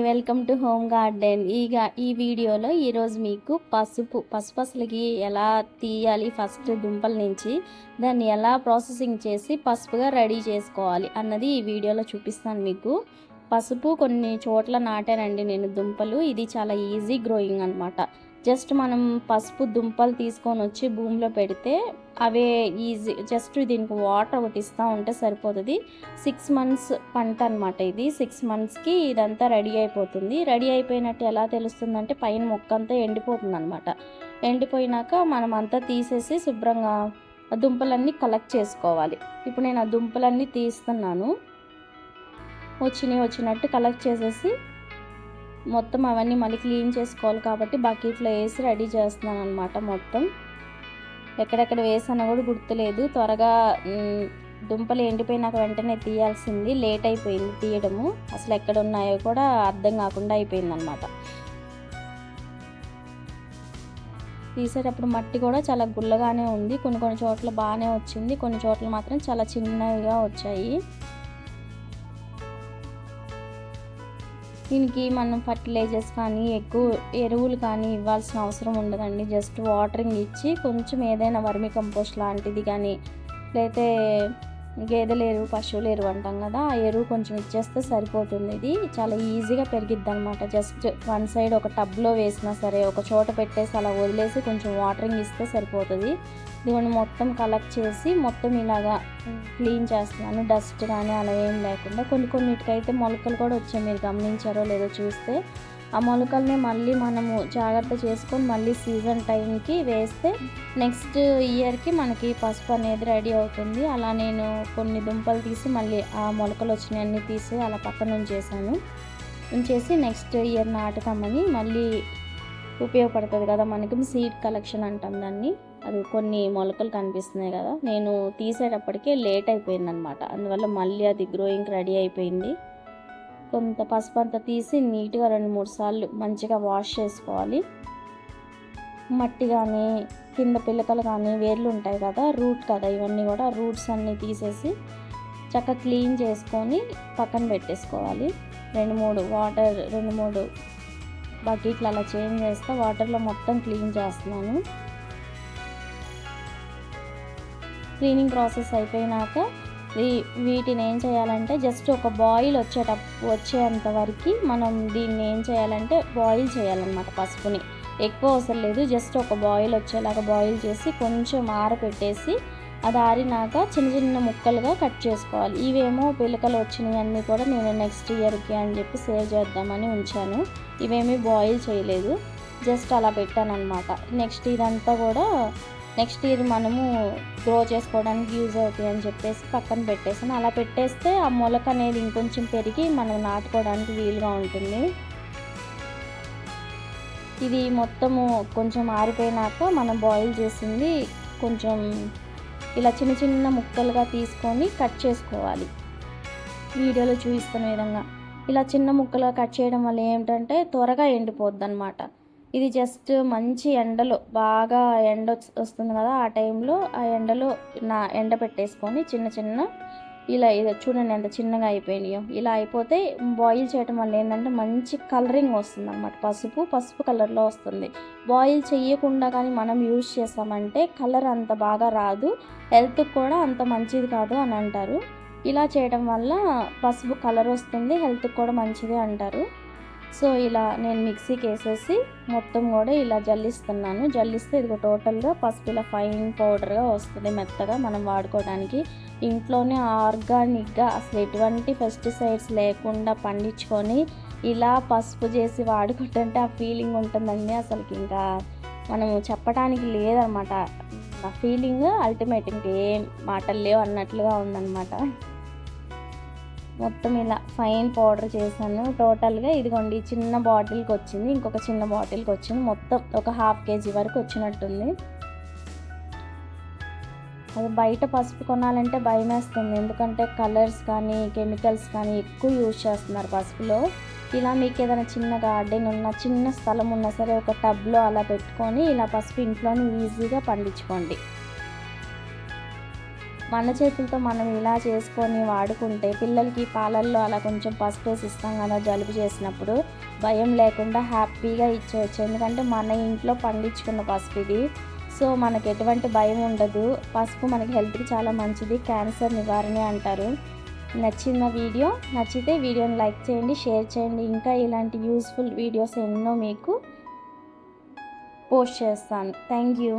Welcome to home garden. ఈ వీడియోలో ఈరోజు మీకు పసుపు అసలుకి ఎలా తీయాలి, ఫస్ట్ దుంపల నుంచి దాన్ని ఎలా ప్రాసెసింగ్ చేసి పసుపుగా రెడీ చేసుకోవాలి అన్నది ఈ వీడియోలో చూపిస్తాను మీకు. పసుపు కొన్ని చోట్ల నాటానండి నేను దుంపలు. ఇది చాలా ఈజీ గ్రోయింగ్ అనమాట. జస్ట్ మనం పసుపు దుంపలు తీసుకొని వచ్చి భూమిలో పెడితే అవే ఈజీ. జస్ట్ దీనికి వాటర్ ఒకటి ఇస్తూ ఉంటే సరిపోతుంది. 6 months పంట అనమాట ఇది. 6 monthsకి ఇదంతా రెడీ అయిపోతుంది. రెడీ అయిపోయినట్టు ఎలా తెలుస్తుందంటే పైన మొక్క అంతా ఎండిపోతుంది అనమాట. ఎండిపోయినాక మనం అంతా తీసేసి శుభ్రంగా దుంపలన్నీ కలెక్ట్ చేసుకోవాలి. ఇప్పుడు నేను ఆ దుంపలన్నీ తీస్తున్నాను. వచ్చినట్టు కలెక్ట్ చేసేసి మొత్తం అవన్నీ మళ్ళీ క్లీన్ చేసుకోవాలి కాబట్టి బకెట్లో వేసి రెడీ చేస్తున్నాను అనమాట. మొత్తం ఎక్కడెక్కడ వేసానో కూడా గుర్తులేదు. త్వరగా దుంపలు ఎండిపోయినాక వెంటనే తీయాల్సింది, లేట్ అయిపోయింది తీయడము. అసలు ఎక్కడ ఉన్నాయో కూడా అర్థం కాకుండా అయిపోయిందనమాట. తీసేటప్పుడు మట్టి కూడా చాలా గుల్లగానే ఉంది. కొన్ని చోట్ల బాగానే వచ్చింది, కొన్ని చోట్ల మాత్రం చాలా చిన్నవిగా వచ్చాయి. దీనికి మనం ఫర్టిలైజర్స్ కానీ ఎక్కువ ఎరువులు కానీ ఇవ్వాల్సిన అవసరం ఉండదండి. జస్ట్ వాటరింగ్ ఇచ్చి కొంచెం ఏదైనా వర్మి కంపోస్ట్ లాంటిది కానీ లేకపోతే గేదెల ఎరువు, పశువుల ఎరువు అంటాం కదా, ఆ ఎరువు కొంచెం ఇచ్చేస్తే సరిపోతుంది. ఇది చాలా ఈజీగా పెరిగిద్ది అనమాట. జస్ట్ వన్ సైడ్ ఒక టబ్లో వేసినా సరే ఒక చోట పెట్టేసి అలా వదిలేసి కొంచెం వాటరింగ్ ఇస్తే సరిపోతుంది. దీన్ని మొత్తం కలెక్ట్ చేసి మొత్తం ఇలాగా క్లీన్ చేస్తున్నాను. డస్ట్ కానీ అలా ఏం లేకుండా. కొన్నిటికైతే మొలకలు కూడా వచ్చాయి, మీరు గమనించారో లేదో చూస్తే. ఆ మొలకల్ని మళ్ళీ మనము జాగ్రత్త చేసుకొని మళ్ళీ సీజన్ టైంకి వేస్తే నెక్స్ట్ ఇయర్కి మనకి పసుపు అనేది రెడీ అవుతుంది. అలా నేను కొన్ని దుంపలు తీసి మళ్ళీ ఆ మొలకలు వచ్చినవన్నీ తీసి అలా పక్కన ఉంచేసి నెక్స్ట్ ఇయర్ నాటుతామని. మళ్ళీ ఉపయోగపడుతుంది కదా మనకి. సీడ్ కలెక్షన్ అంటాం దాన్ని. అది కొన్ని మొలకలు కనిపిస్తున్నాయి కదా, నేను తీసేటప్పటికే లేట్ అయిపోయిందనమాట. అందువల్ల మళ్ళీ అది గ్రోయింగ్ రెడీ అయిపోయింది. కొంత పసుపు అంతా తీసి నీట్గా 2-3 సార్లు మంచిగా వాష్ చేసుకోవాలి. మట్టి కానీ కింద పిల్లకలు కానీ వేర్లు ఉంటాయి కదా, రూట్ కదా, ఇవన్నీ కూడా రూట్స్ అన్నీ తీసేసి చక్కగా క్లీన్ చేసుకొని పక్కన పెట్టేసుకోవాలి. 2-3 బకెట్లు అలా చేంజ్ చేస్తే వాటర్లో మొత్తం క్లీన్ చేస్తున్నాను. క్లీనింగ్ ప్రాసెస్ అయిపోయినాక వీటిని ఏం చేయాలంటే జస్ట్ ఒక బాయిల్ వచ్చేంత వరకు మనం దీన్ని ఏం చేయాలంటే బాయిల్ చేయాలన్నమాట. పసుపుని ఎక్కువ అవసరం లేదు, జస్ట్ ఒక బాయిల్ వచ్చేలాగా బాయిల్ చేసి కొంచెం ఆరపెట్టేసి అది ఆరినాక చిన్న ముక్కలుగా కట్ చేసుకోవాలి. ఇవేమో పిలకలు వచ్చినాయి అన్నీ కూడా నేను నెక్స్ట్ ఇయర్కి అని చెప్పి సేవ్ చేద్దామని ఉంచాను. ఇవేమీ బాయిల్ చేయలేదు, జస్ట్ అలా పెట్టాను అనమాట. నెక్స్ట్ ఇయర్ మనము గ్రో చేసుకోవడానికి యూజ్ అవుతాయి అని చెప్పేసి పక్కన పెట్టేసాను. అలా పెట్టేస్తే ఆ మొలక అనేది ఇంకొంచెం పెరిగి మనం నాటుకోవడానికి వీలుగా ఉంటుంది. ఇది మొత్తము కొంచెం ఆరిపోయినాక మనం బాయిల్ చేసింది కొంచెం ఇలా చిన్న ముక్కలుగా తీసుకొని కట్ చేసుకోవాలి. వీడియోలో చూపిస్తున్న విధంగా ఇలా చిన్న ముక్కలుగా కట్ చేయడం వల్ల ఏమిటంటే త్వరగా ఎండిపోద్ది అనమాట. ఇది జస్ట్ మంచి ఎండలో బాగా ఎండ వస్తుంది కదా, ఆ టైంలో ఆ ఎండలో ఎండ పెట్టేసుకొని చిన్న ఇలా చూడండి ఎంత చిన్నగా అయిపోయినాయో. ఇలా అయిపోతే బాయిల్ చేయడం వల్ల ఏంటంటే మంచి కలరింగ్ వస్తుంది అనమాట. పసుపు కలర్లో వస్తుంది. బాయిల్ చేయకుండా కానీ మనం యూజ్ చేస్తామంటే కలర్ అంత బాగా రాదు, హెల్త్కి కూడా అంత మంచిది కాదు అని అంటారు. ఇలా చేయడం వల్ల పసుపు కలర్ వస్తుంది, హెల్త్కి కూడా మంచిది అంటారు. సో ఇలా నేను మిక్సీకి వేసేసి మొత్తం కూడా ఇలా జల్లిస్తే ఇదిగో టోటల్గా పసుపు ఇలా ఫైన్ పౌడర్గా వస్తుంది, మెత్తగా మనం వాడుకోవడానికి. ఇంట్లోనే ఆర్గానిక్గా అసలు ఎటువంటి పెస్టిసైడ్స్ లేకుండా పండించుకొని ఇలా పసుపు చేసి వాడుకుంటుంటే ఆ ఫీలింగ్ ఉంటుందండి. అసలుకి ఇంకా మనము చెప్పడానికి లేదనమాట. ఆ ఫీలింగ్ అల్టిమేట్, ఇంకేం మాటలు లేవు అన్నట్లుగా ఉందన్నమాట. మొత్తం ఇలా ఫైన్ పౌడర్ చేశాను. టోటల్గా ఇదిగోండి చిన్న బాటిల్కి వచ్చింది, ఇంకొక చిన్న బాటిల్కి వచ్చింది, మొత్తం ఒక 1/2 kg వరకు వచ్చినట్టుంది. అది బయట పసుపు కొనాలంటే భయం వేస్తుంది, ఎందుకంటే కలర్స్ కానీ కెమికల్స్ కానీ ఎక్కువ యూజ్ చేస్తున్నారు పసుపులో. ఇలా మీకు ఏదైనా చిన్న గార్డెన్ ఉన్న, చిన్న స్థలం ఉన్నా సరే ఒక టబ్లో అలా పెట్టుకొని ఇలా పసుపు ఇంట్లోనే ఈజీగా పండించుకోండి. మన చేతులతో మనం ఇలా చేసుకొని వాడుకుంటే పిల్లలకి పాలల్లో అలా కొంచెం పసుపు వేసి ఇస్తాం కదా జలుబు చేసినప్పుడు, భయం లేకుండా హ్యాపీగా ఇచ్చేయచ్చు. ఎందుకంటే మన ఇంట్లో పండించుకున్న పసుపు ఇది. సో మనకు ఎటువంటి భయం ఉండదు. పసుపు మనకి హెల్త్కి చాలా మంచిది, క్యాన్సర్ నివారణ అంటారు. నచ్చితే వీడియోని లైక్ చేయండి, షేర్ చేయండి. ఇంకా ఇలాంటి యూస్ఫుల్ వీడియోస్ ఎన్నో మీకు పోస్ట్ చేస్తాను. Thank you.